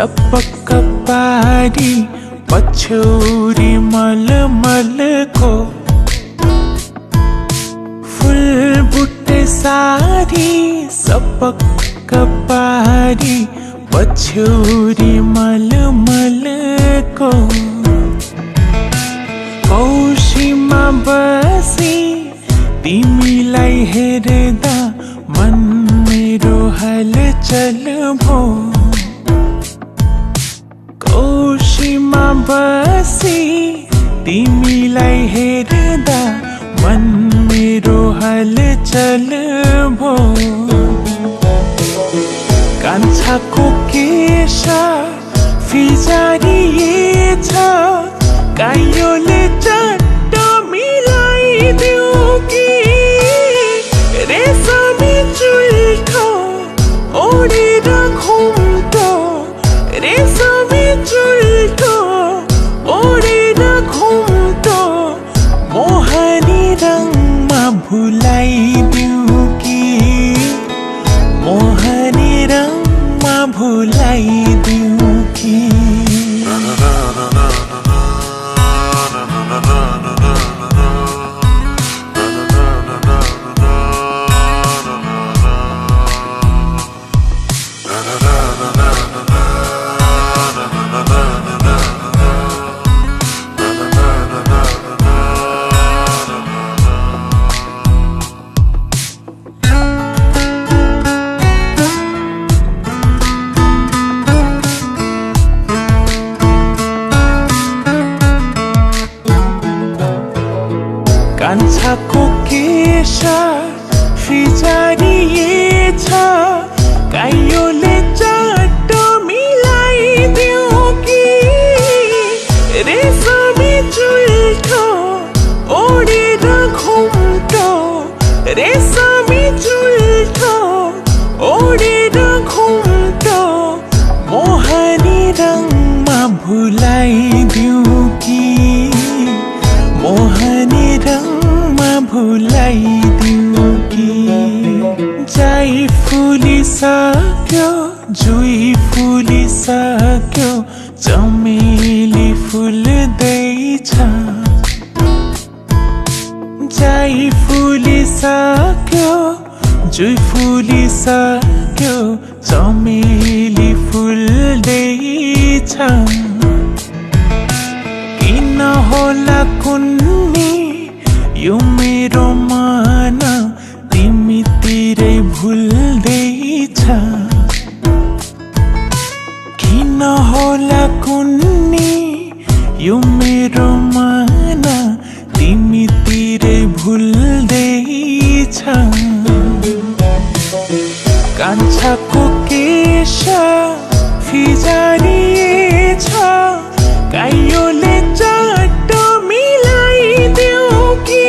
सपक्क पारी पछौरी मलमलको फुल बुट्टे सारी सपक्क पारी पछौरी मलमलको कौशीमा बसी तिमीलाई हेर्दा मन मेरो हलचल भो कौशीमा बसी तिमीलाई हेर्दा मन मेरो हलचल भो कान्छाको केश फिजारिएछ काइयोले चट्ट मिलाइदियो कि रेशमी चुल्ठो ओढेर घुम्टो रेशमी चुल्ठो ओढेर घुम्टो मोहनी रङमा भुलाइदियो कि मोहनी रङमा भुलाइदियो कि कान्छाको केश फिजारिएछ काइयोले चट्ट मिलाइदियो कि रेशमी चुल्ठो ओढेर घुम्टो रेशमी चुल्ठो ओढेर घुम्टो मोहनी रङमा भुलाइदियो कि मोहनी रङमा भुलाइदियो कि जाई फुलिसक्यो जुई फुलिसक्यो चमेली फुल्दैछ जाई फुलिसक्यो जुई फुलिसक्यो चमेली फुल्दैछ किन होला कुन्नी यो मेरो मन तिमीतिरै भुल्दैछ किन होला कुन्नी यो मेरो मन तिमीतिरै भुल्दैछ कान्छाको केश फिजारिएछ काइयोले चट्ट मिलाइदियो कि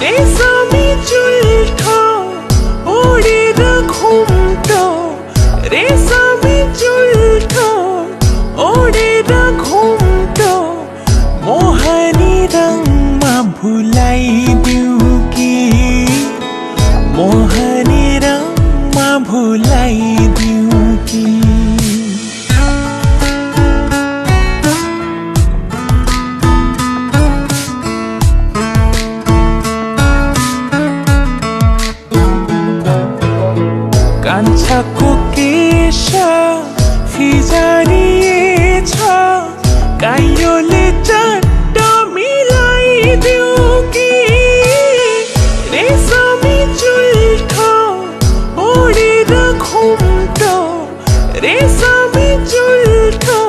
रेशमी चुल्ठो ओढेर घुम्टो रेशमी चुल्ठो ओढेर घुम्टो मोहनी रङमा भुलाइदियो कि मोहनी रङमा भुलाइदियो कि कान्छाको केश फिजारिएछ काइयोले चट्ट मिलाइदियो कि रेशमी चुल्ठो ओढेर घुम्टो रेशमी चुल्ठो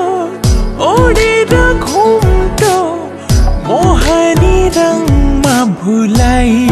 ओढेर घुम्टो मोहनी रङमा भुलाइ